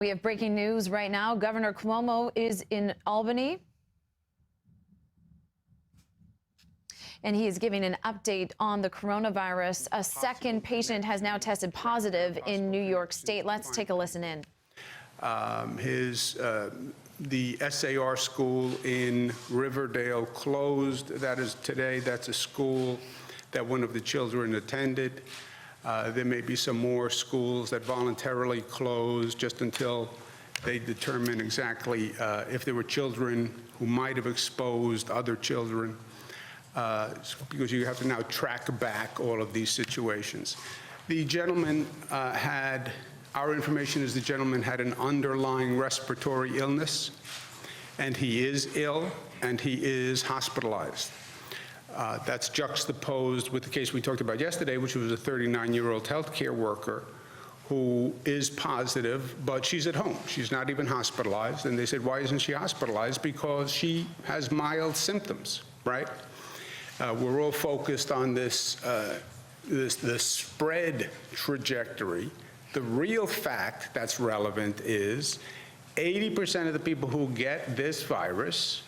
We have breaking news right now. Governor Cuomo is in Albany, and he is giving an update on the coronavirus. A second patient has now tested positive in New York State. Let's take a listen in. The SAR school in Riverdale closed. That is today. That's a school that one of the children attended. There may be some more schools that voluntarily close just until they determine exactly if there were children who might have exposed other children, because you have to now track back all of these situations. The gentleman our information is the gentleman had an underlying respiratory illness, and he is ill, and he is hospitalized. That's juxtaposed with the case we talked about yesterday, which was a 39-year-old healthcare worker who is positive, but she's at home. She's not even hospitalized. And they said, why isn't she hospitalized? Because she has mild symptoms, right? We're all focused on the spread trajectory. The real fact that's relevant is 80% of the people who get this virus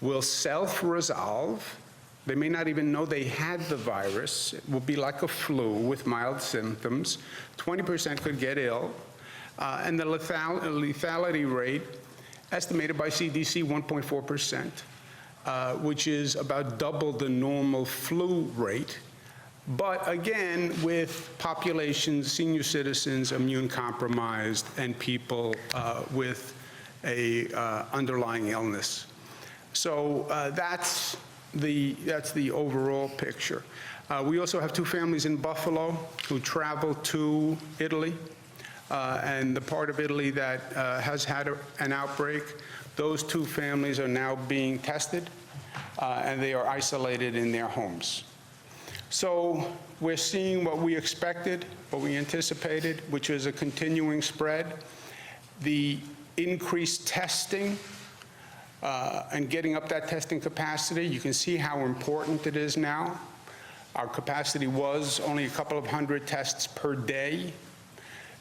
will self-resolve. They may not even know they had the virus. It will be like a flu with mild symptoms. 20% could get ill. And the lethality rate, estimated by CDC, 1.4%, which is about double the normal flu rate. But again, with populations, senior citizens, immune compromised, and people with a underlying illness. So that's the overall picture. We also have two families in Buffalo who traveled to Italy, and the part of Italy that has had an outbreak. Those two families are now being tested, and they are isolated in their homes. So we're seeing what we expected, what we anticipated, which is a continuing spread. The increased testing and getting up that testing capacity, you can see how important it is now. Our capacity was only a couple of hundred tests per day.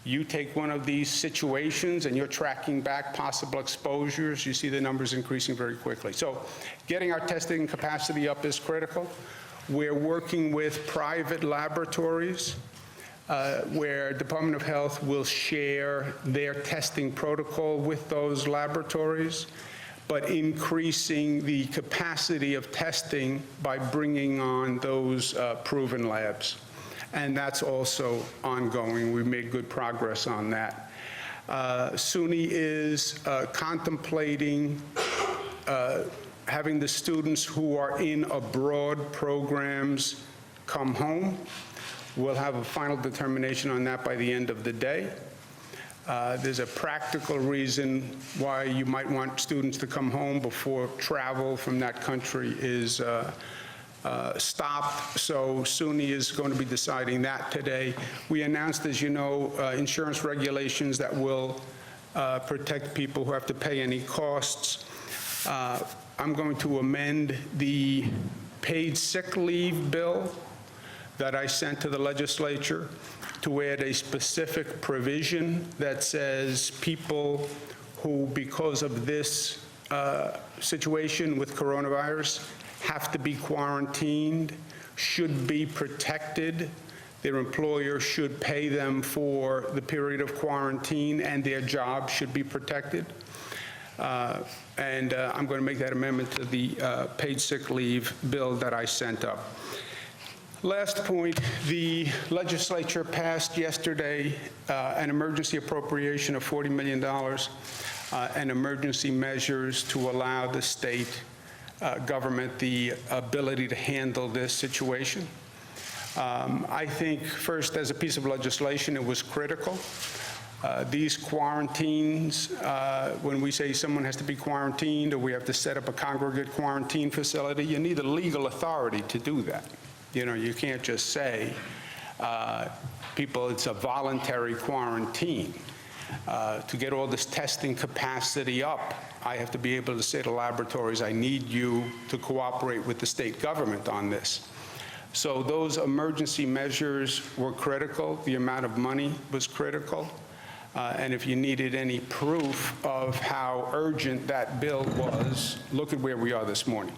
You take one of these situations and you're tracking back possible exposures, you see the numbers increasing very quickly. So getting our testing capacity up is critical. We're working with private laboratories where Department of Health will share their testing protocol with those laboratories, but increasing the capacity of testing by bringing on those proven labs. And that's also ongoing. We've made good progress on that. SUNY is contemplating having the students who are in abroad programs come home. We'll have a final determination on that by the end of the day. There's a practical reason why you might want students to come home before travel from that country is stopped. So SUNY is going to be deciding that today. We announced, as you know, insurance regulations that will protect people who have to pay any costs. I'm going to amend the paid sick leave bill that I sent to the legislature to add a specific provision that says people who, because of this situation with coronavirus, have to be quarantined, should be protected. Their employer should pay them for the period of quarantine, and their job should be protected. And I'm going to make that amendment to the paid sick leave bill that I sent up. Last point, the legislature passed yesterday an emergency appropriation of $40 million and emergency measures to allow the state government the ability to handle this situation. I think, first, as a piece of legislation, it was critical. These quarantines, when we say someone has to be quarantined or we have to set up a congregate quarantine facility, you need the legal authority to do that. You know, you can't just say, people, it's a voluntary quarantine. To get all this testing capacity up, I have to be able to say to laboratories, I need you to cooperate with the state government on this. So those emergency measures were critical. The amount of money was critical. And if you needed any proof of how urgent that bill was, look at where we are this morning.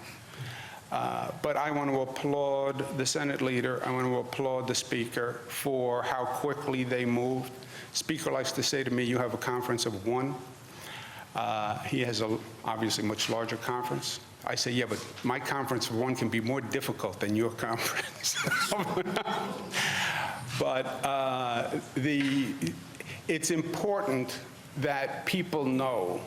But I want to applaud the Senate leader. I want to applaud the Speaker for how quickly they moved. Speaker likes to say to me, you have a conference of one. He has a obviously much larger conference. I say, yeah, but my conference of one can be more difficult than your conference. But it's important that people know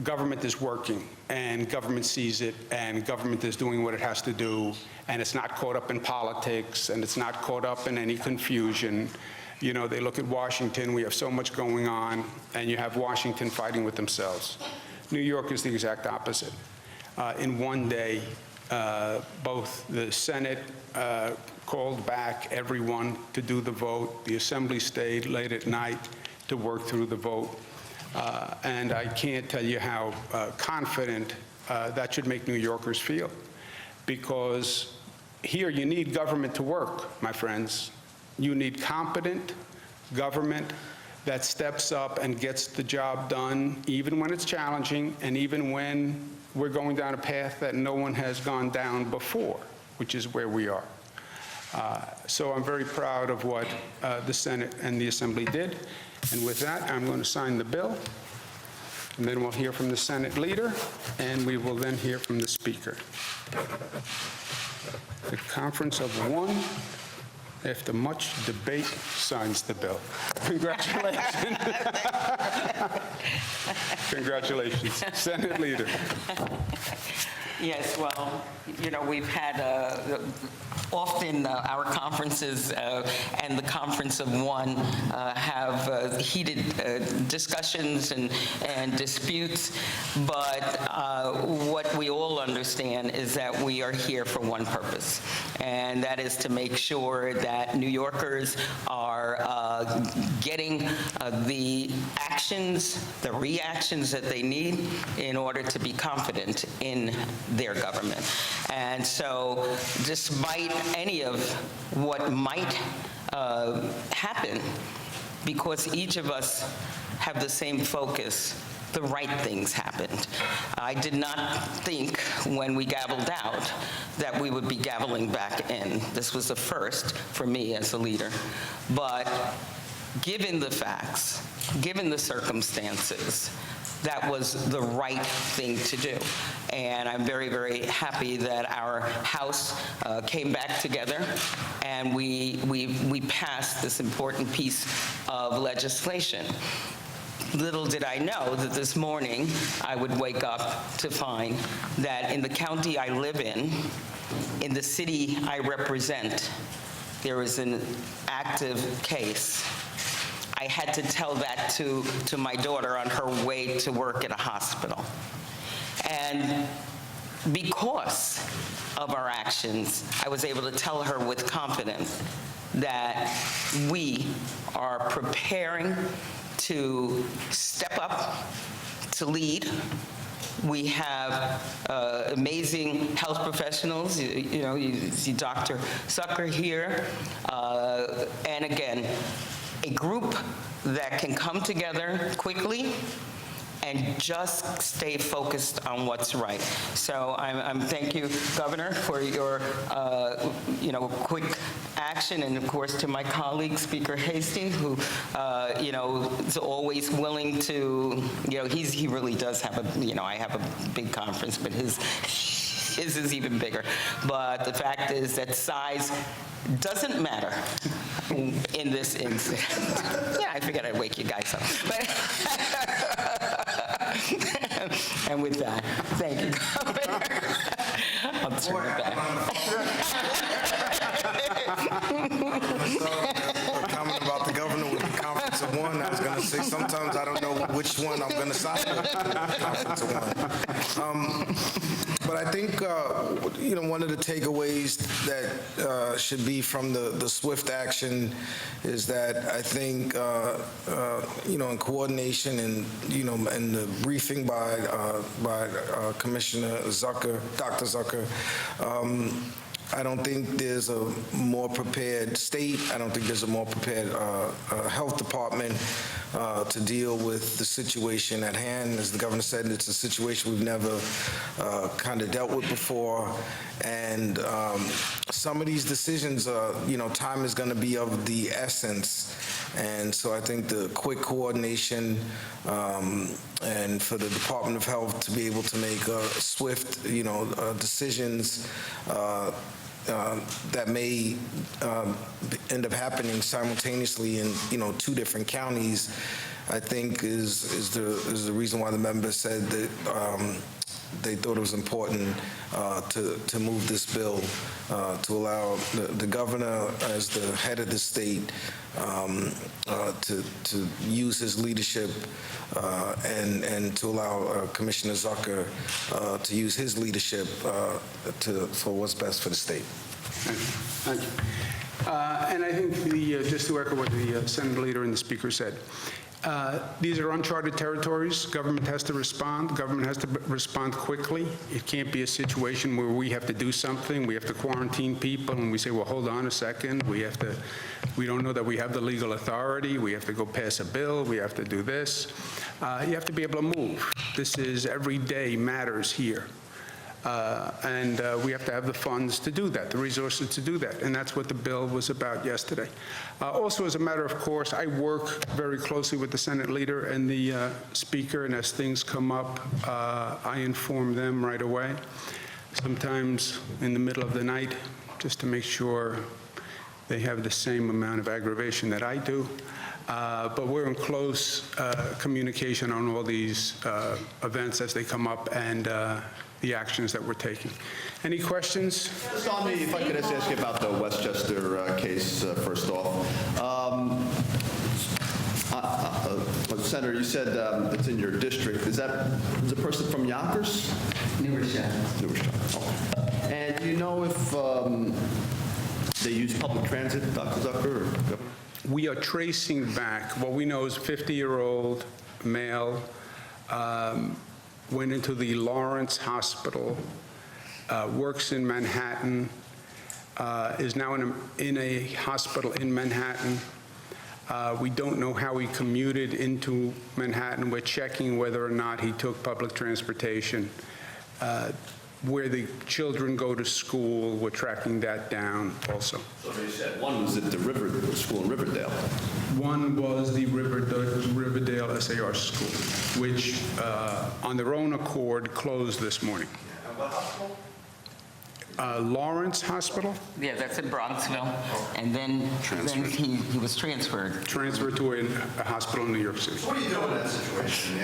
government is working, and government sees it, and government is doing what it has to do, and it's not caught up in politics, and it's not caught up in any confusion. You know, they look at Washington, we have so much going on, and you have Washington fighting with themselves. New York is the exact opposite. In one day, both the Senate called back everyone to do the vote. The Assembly stayed late at night to work through the vote. And I can't tell you how confident that should make New Yorkers feel. Because here you need government to work, my friends. You need competent government that steps up and gets the job done, even when it's challenging and even when we're going down a path that no one has gone down before, which is where we are. So I'm very proud of what the Senate and the Assembly did. And with that, I'm going to sign the bill, and then we'll hear from the Senate leader, and we will then hear from the Speaker. The conference of one, after much debate, signs the bill. Congratulations. Congratulations. Senate leader. Yes, well, you know, we've had often our conferences and the Conference of One have heated discussions and disputes, but what we all understand is that we are here for one purpose, and that is to make sure that New Yorkers are getting the actions, the reactions that they need in order to be confident in their government. And so despite any of what might happen, because each of us have the same focus, the right things happened. I did not think when we gavelled out that we would be gaveling back in. This was a first for me as a leader. But given the facts, given the circumstances, that was the right thing to do. And I'm very, very happy that our House came back together and we passed this important piece of legislation. Little did I know that this morning I would wake up to find that in the county I live in the city I represent, there is an active case. I had to tell that to my daughter on her way to work at a hospital. And because of our actions, I was able to tell her with confidence that we are preparing to step up, to lead. We have amazing health professionals. You know, you see Dr. Zucker here. And again, a group that can come together quickly and just stay focused on what's right. So I'm thank you, Governor, for your quick action, and of course to my colleague, Speaker Hastings, who is always willing to, he really does have a, I have a big conference, but his is even bigger. But the fact is that size doesn't matter in this instance. Yeah, I figured I'd wake you guys up. But and with that, thank you, Governor. I'll turn it back. A comment about the governor with the Conference of One. I was going to say sometimes I don't know which one I'm going to side with. The Conference of One. But I think one of the takeaways that should be from the swift action is that I think in coordination and and the briefing by Commissioner Zucker, Dr. Zucker. I don't think there's a more prepared state. I don't think there's a more prepared health department to deal with the situation at hand. As the governor said, it's a situation we've never kind of dealt with before. And some of these decisions, time is going to be of the essence. And so I think the quick coordination and for the Department of Health to be able to make swift, decisions that may end up happening simultaneously in, 2 different counties, I think is the reason why the members said that they thought it was important to move this bill to allow the governor as the head of the state to use his leadership and to allow Commissioner Zucker to use his leadership for what's best for the state. Thank you. And I think just to echo what the Senate leader and the speaker said, these are uncharted territories. Government has to respond. Government has to respond quickly. It can't be a situation where we have to do something. We have to quarantine people, and we say, well, hold on a second. We don't know that we have the legal authority. We have to go pass a bill. We have to do this. You have to be able to move. This is everyday matters here. And we have to have the funds to do that, the resources to do that, and that's what the bill was about yesterday. Also, as a matter of course, I work very closely with the Senate leader and the speaker, and as things come up, I inform them right away, sometimes in the middle of the night, just to make sure they have the same amount of aggravation that I do. But we're in close communication on all these events as they come up and the actions that we're taking. Any questions? Just on me, if I could ask you about the Westchester case first off. Senator, you said it's in your district. Is a person from Yonkers? Newarshire. Okay. And do you know if they use public transit, Dr. Zucker or Governor? We are tracing back. What we know is a 50-year-old male went into the Lawrence Hospital, works in Manhattan, is now in a hospital in Manhattan. We don't know how he commuted into Manhattan. We're checking whether or not he took public transportation. Where the children go to school, we're tracking that down also. So they said one was at the school in Riverdale. One was the Riverdale SAR school, which on their own accord closed this morning. And what hospital? Lawrence Hospital, Yeah, that's in Bronxville. And then he was transferred. transferred to a hospital in New York City. So what do you do in that situation?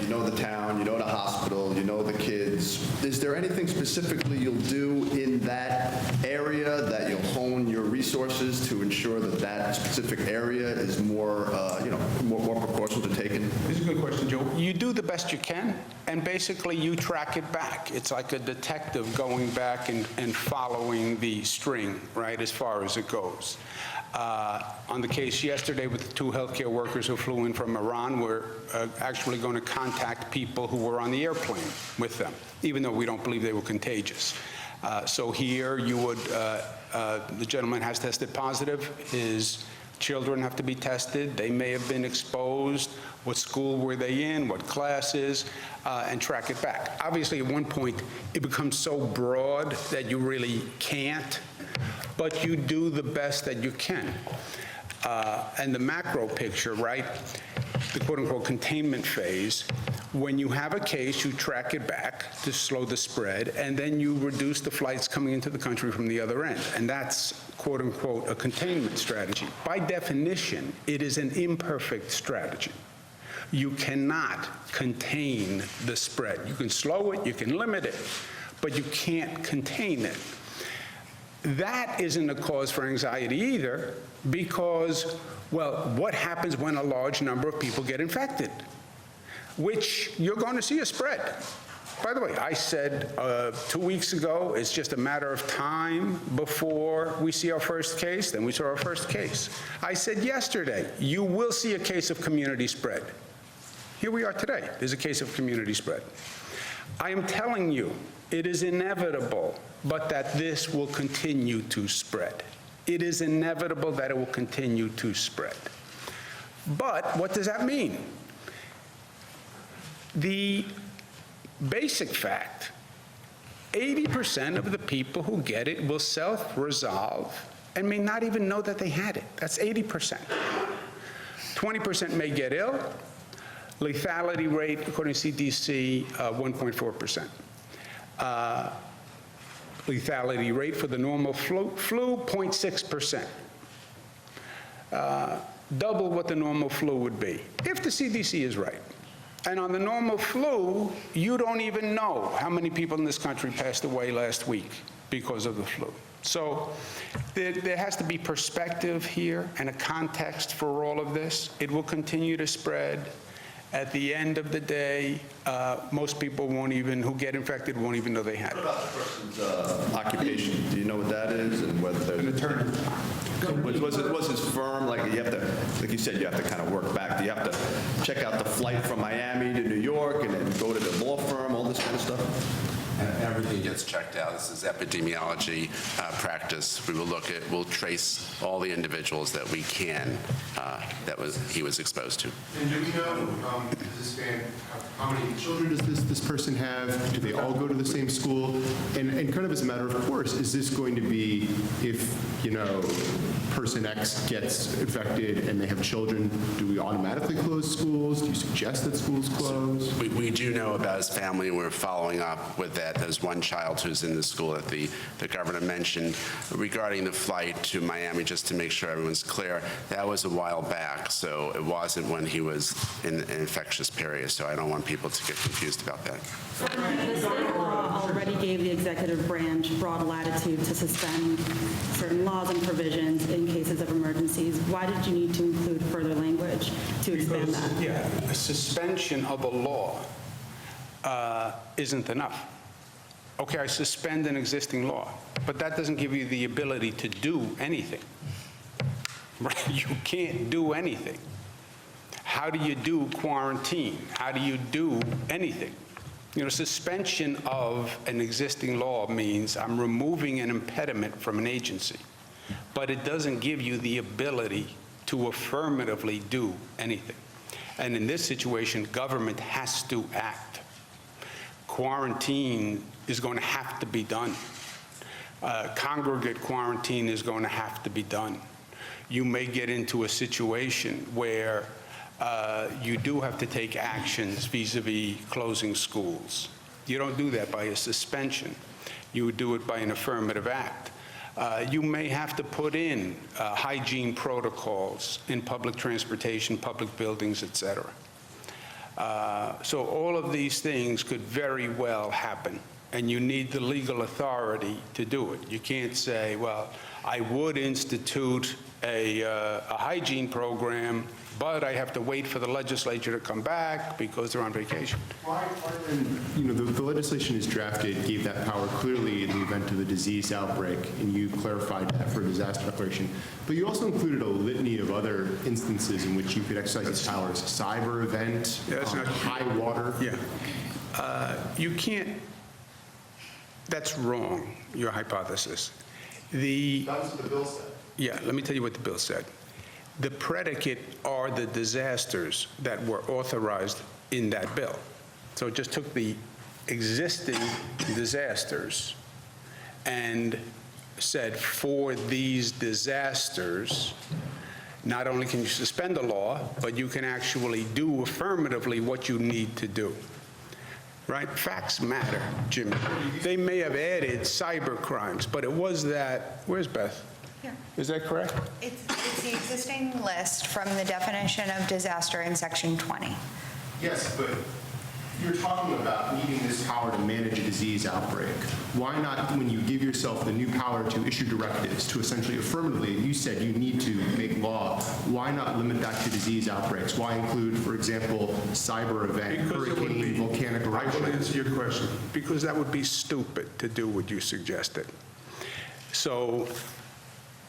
You know the town, you know the hospital, you know the kids. Is there anything specifically you'll do in that area that you'll hone your resources to ensure that that specific area is more, more precautions are taken? This is a good question, Joe. You do the best you can, and basically you track it back. It's like a detective going back and following the string, right, as far as it goes. On the case yesterday with the 2 healthcare workers who flew in from Iran, we're actually going to contact people who were on the airplane with them, even though we don't believe they were contagious. So here you would, the gentleman has tested positive. His children have to be tested. They may have been exposed. What school were they in? What classes? And track it back. Obviously, at one point, it becomes so broad that you really can't, but you do the best that you can. And the macro picture, right, the quote-unquote containment phase, when you have a case, you track it back to slow the spread, and then you reduce the flights coming into the country from the other end. And that's, quote-unquote, a containment strategy. By definition, it is an imperfect strategy. You cannot contain the spread. You can slow it, you can limit it, but you can't contain it. That isn't a cause for anxiety either, because, well, what happens when a large number of people get infected? Which you're going to see a spread. By the way, I said 2 weeks ago, it's just a matter of time before we see our first case, then we saw our first case. I said yesterday, you will see a case of community spread. Here we are today, there's a case of community spread. I am telling you it is inevitable, but that this will continue to spread. It is inevitable that it will continue to spread. But what does that mean? The basic fact, 80% of the people who get it will self-resolve and may not even know that they had it. That's 80%. 20% may get ill. Lethality rate, according to CDC, 1.4%. Lethality rate for the normal flu 0.6%. Double what the normal flu would be, if the CDC is right. And on the normal flu, you don't even know how many people in this country passed away last week because of the flu. So there has to be perspective here and a context for all of this. It will continue to spread. At the end of the day, most people won't even, who get infected, won't even know they had it. What about the person's occupation? Do you know what that is and whether there's... An attorney. Was his firm, like you have to, like you said, you have to kind of work back. Do you have to check out the flight from Miami to New York and then go to the law firm, all this kind of stuff? Everything gets checked out. This is epidemiology practice. We will we'll trace all the individuals that we can he was exposed to. And do we know, how many children does this person have? Do they all go to the same school? And kind of as a matter of course, is this going to be, if, person X gets infected and they have children, do we automatically close schools? Do you suggest that schools close? We do know about his family, and we're following up with that. There's one child who's in the school that the governor mentioned. Regarding the flight to Miami, just to make sure everyone's clear, that was a while back, so it wasn't when he was in an infectious period, so I don't want people to get confused about that. The state law already gave the executive branch broad latitude to suspend certain laws and provisions in cases of emergencies. Why did you need to include further language to expand that? Yeah, a suspension of a law isn't enough. Okay, I suspend an existing law, but that doesn't give you the ability to do anything. Right? You can't do anything. How do you do quarantine? How do you do anything? Suspension of an existing law means I'm removing an impediment from an agency, but it doesn't give you the ability to affirmatively do anything. And in this situation, government has to act. Quarantine is going to have to be done. Congregate quarantine is going to have to be done. You may get into a situation where you do have to take actions vis-a-vis closing schools. You don't do that by a suspension. You would do it by an affirmative act. You may have to put in hygiene protocols in public transportation, public buildings, et cetera. So all of these things could very well happen, and you need the legal authority to do it. You can't say, well, I would institute a hygiene program, but I have to wait for the legislature to come back because they're on vacation. Why then, the legislation is drafted, gave that power clearly in the event of a disease outbreak, and you clarified that for disaster declaration. But you also included a litany of other instances in which you could exercise these powers. Cyber event, high water. Yeah. You can't, that's wrong, your hypothesis. That was what the bill said. Yeah, let me tell you what the bill said. The predicate are the disasters that were authorized in that bill. So it just took the existing disasters and said, for these disasters, not only can you suspend a law, but you can actually do affirmatively what you need to do. Right? Facts matter, Jimmy. They may have added cyber crimes, but it was that, where's Beth? Here. Is that correct? It's the existing list from the definition of disaster in section 20. Yes, but you're talking about needing this power to manage a disease outbreak. Why not, when you give yourself the new power to issue directives, to essentially affirmatively, you said you need to make law, why not limit that to disease outbreaks? Why include, for example, cyber event, hurricane, volcanic eruption? I will answer your question. Because that would be stupid to do what you suggested. So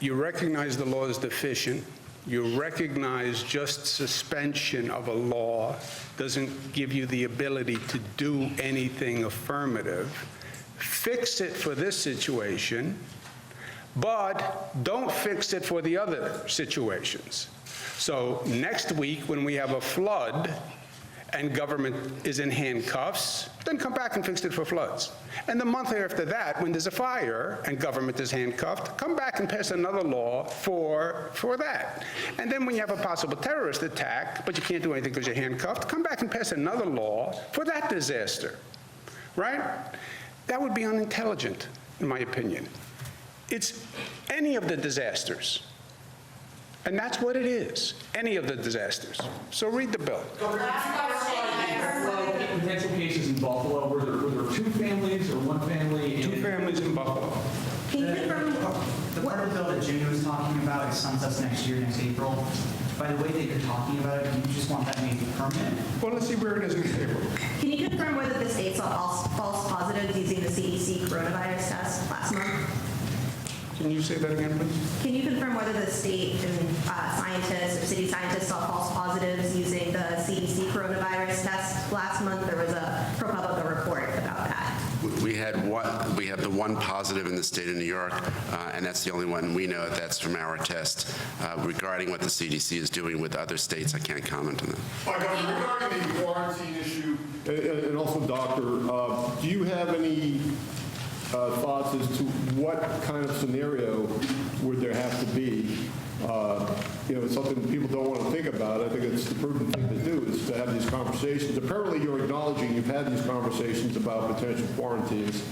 you recognize the law is deficient. You recognize just suspension of a law doesn't give you the ability to do anything affirmative. fix it for this situation, but don't fix it for the other situations. So next week, when we have a flood and government is in handcuffs, then come back and fix it for floods. And the month after that, when there's a fire and government is handcuffed, come back and pass another law for that. And then when you have a possible terrorist attack, but you can't do anything because you're handcuffed, come back and pass another law for that disaster, right? That would be unintelligent, in my opinion. It's any of the disasters. And that's what it is, any of the disasters. So read the bill. Potential cases in Buffalo, were there two families or one family? Two families in Buffalo. Can you confirm? The part of the bill that Jimmy was talking about is sunsets next year, next April. By the way that you're talking about it, you just want that made permanent? Well, let's see where it is in the table. Can you confirm whether the state saw false positives using the CDC coronavirus test last month? Can you say that again, please? Can you confirm whether the state and scientists or city scientists saw false positives using the CDC coronavirus test last month? There was a ProPublica report about that. We have the one positive in the state of New York, and that's the only one we know that's from our test. Regarding what the CDC is doing with other states, I can't comment on that. Regarding the quarantine issue, and also, Doctor, do you have any thoughts as to what kind of scenario would there have to be? Something people don't want to think about. I think it's the prudent thing to do is to have these conversations. Apparently, you're acknowledging you've had these conversations about potential quarantines.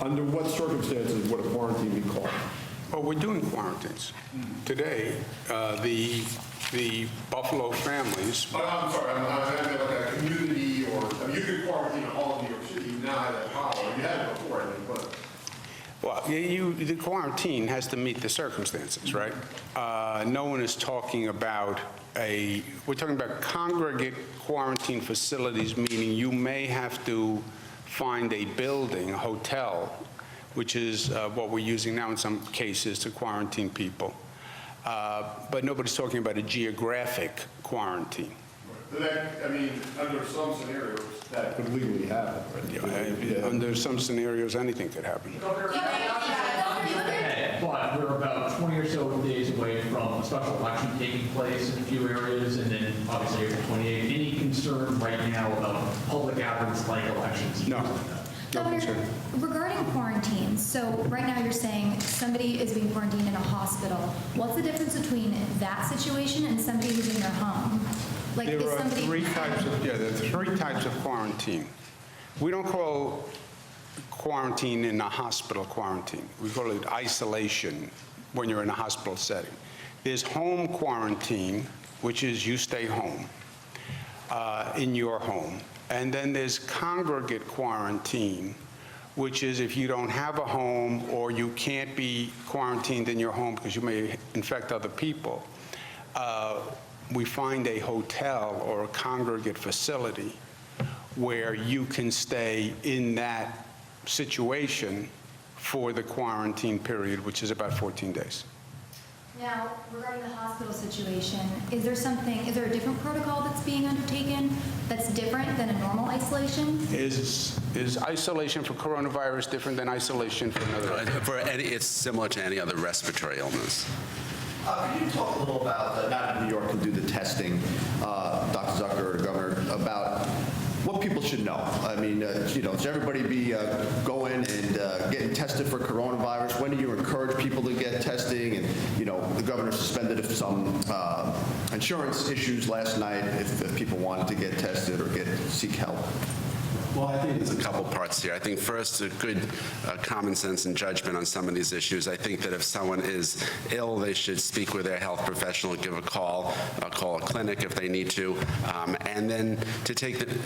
Under what circumstances would a quarantine be called? Oh, we're doing quarantines. Today, the Buffalo families. I'm sorry, I meant like a community you could quarantine all of New York City. You now have that power. You had it before, I think, but. Well, the quarantine has to meet the circumstances, right? No one is talking about we're talking about congregate quarantine facilities, meaning you may have to find a building, a hotel, which is what we're using now in some cases to quarantine people. But nobody's talking about a geographic quarantine. Under some scenarios, that could legally happen, right? Under some scenarios, anything could happen. But we're about 20 or so days away from a special election taking place in a few areas, and then obviously April 28th. Any concern right now about public gatherings like elections? No. Governor, regarding quarantines, so right now you're saying somebody is being quarantined in a hospital. What's the difference between that situation and somebody who's in their home? Like, There are three types of quarantine. We don't call quarantine in a hospital quarantine. We call it isolation when you're in a hospital setting. There's home quarantine, which is you stay home in your home. And then there's congregate quarantine, which is if you don't have a home or you can't be quarantined in your home because you may infect other people. We find a hotel or a congregate facility where you can stay in that situation for the quarantine period, which is about 14 days. Now, regarding the hospital situation, is there a different protocol that's being undertaken that's different than a normal isolation? Is isolation for coronavirus different than isolation for another? It's similar to any other respiratory illness. Could you talk a little about, not in New York can do the testing, Dr. Zucker or Governor, about what people should know? I mean, should everybody be going and getting tested for coronavirus? When do you encourage people to get testing? And, the governor suspended some insurance issues last night if people wanted to get tested or seek help. Well, I think there's a couple parts here. I think first, a good common sense and judgment on some of these issues. I think that if someone is ill, they should speak with their health professional, give a call a clinic if they need to, and then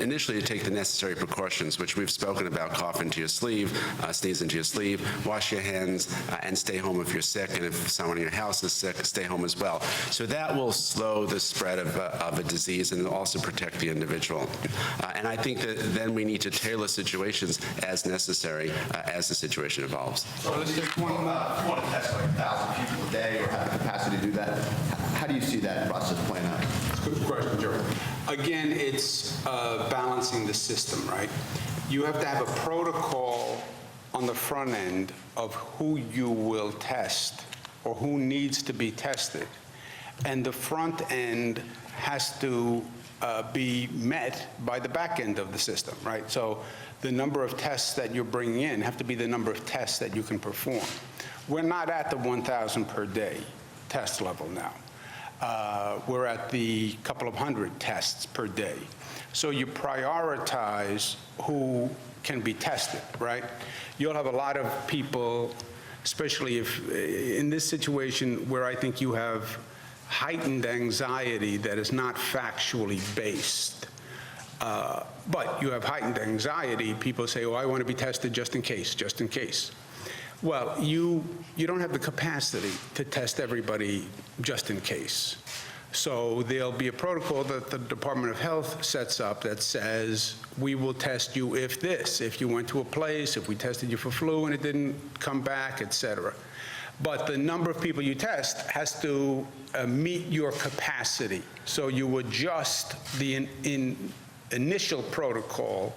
initially to take the necessary precautions, which we've spoken about: cough into your sleeve, sneeze into your sleeve, wash your hands, and stay home if you're sick. And if someone in your house is sick, stay home as well. So that will slow the spread of a disease and also protect the individual. And I think that then we need to tailor situations as necessary as the situation evolves. So let's take one more. If you want to test like 1,000 people a day or have the capacity to do that, how do you see that process playing out? Good question, Joe. again, it's balancing the system, right? You have to have a protocol on the front end of who you will test or who needs to be tested. And the front end has to be met by the back end of the system, right? So the number of tests that you're bringing in have to be the number of tests that you can perform. We're not at the 1,000 per day test level now. We're at the couple of hundred tests per day. So you prioritize who can be tested, right? You'll have a lot of people, especially if in this situation where I think you have heightened anxiety that is not factually based. But you have heightened anxiety. People say, oh, I want to be tested just in case, just in case. Well, you don't have the capacity to test everybody just in case. So there'll be a protocol that the Department of Health sets up that says, we will test you if this, if you went to a place, if we tested you for flu and it didn't come back, et cetera. But the number of people you test has to meet your capacity. So you adjust the initial protocol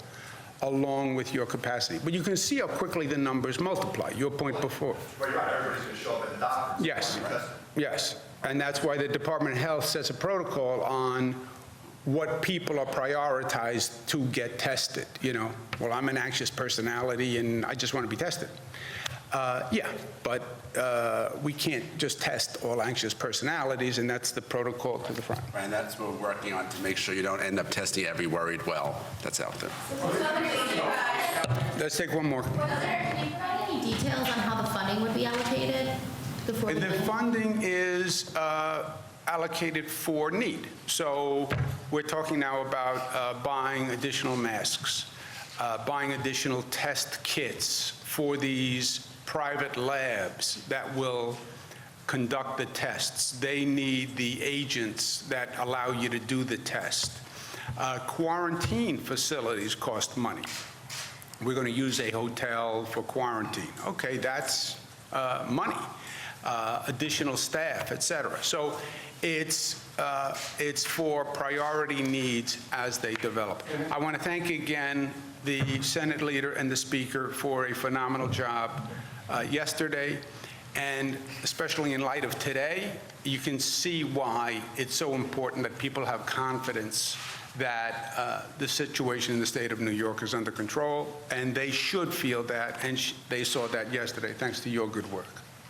along with your capacity. But you can see how quickly the numbers multiply, your point before. But you're right, everybody's going to show up at the doctor's. Yes, yes. And that's why the Department of Health sets a protocol on what people are prioritized to get tested. You know, well, I'm an anxious personality and I just want to be tested. Yeah, but we can't just test all anxious personalities, and that's the protocol to the front. And that's what we're working on to make sure you don't end up testing every worried well that's out there. Let's take one more. Can you provide any details on how the funding would be allocated? The funding is allocated for need. So we're talking now about buying additional masks, buying additional test kits for these private labs that will conduct the tests. They need the agents that allow you to do the test. Quarantine facilities cost money. We're going to use a hotel for quarantine. Okay, that's money. Additional staff, et cetera. So it's for priority needs as they develop. I want to thank again the Senate leader and the speaker for a phenomenal job yesterday, and especially in light of today, you can see why it's so important that people have confidence that the situation in the state of New York is under control, and they should feel that, and they saw that yesterday, thanks to your good work.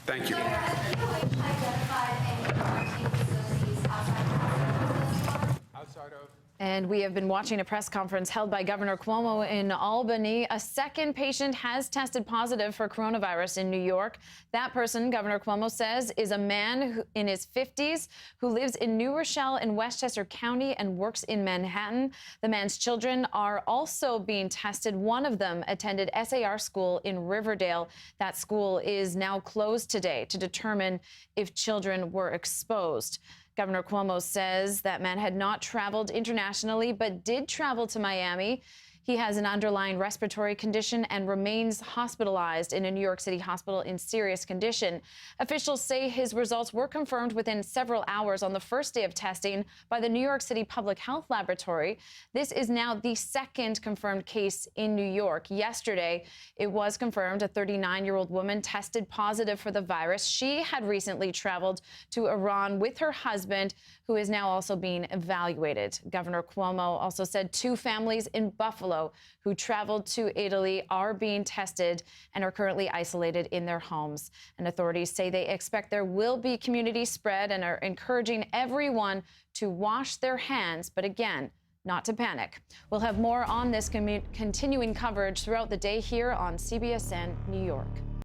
Thank you. And we have been watching a press conference held by Governor Cuomo in Albany. A second patient has tested positive for coronavirus in New York. That person, Governor Cuomo says, is a man in his 50s who lives in New Rochelle in Westchester County and works in Manhattan. The man's children are also being tested. One of them attended SAR school in Riverdale. That school is now closed today to determine if children were exposed. Governor Cuomo says that man had not traveled internationally, but did travel to Miami. He has an underlying respiratory condition and remains hospitalized in a New York City hospital in serious condition. Officials say his results were confirmed within several hours on the first day of testing by the New York City Public Health Laboratory. This is now the second confirmed case in New York. Yesterday, it was confirmed a 39-year-old woman tested positive for the virus. She had recently traveled to Iran with her husband, who is now also being evaluated. Governor Cuomo also said 2 families in Buffalo who traveled to Italy are being tested and are currently isolated in their homes. And authorities say they expect there will be community spread and are encouraging everyone to wash their hands, but again, not to panic. We'll have more on this continuing coverage throughout the day here on CBSN New York.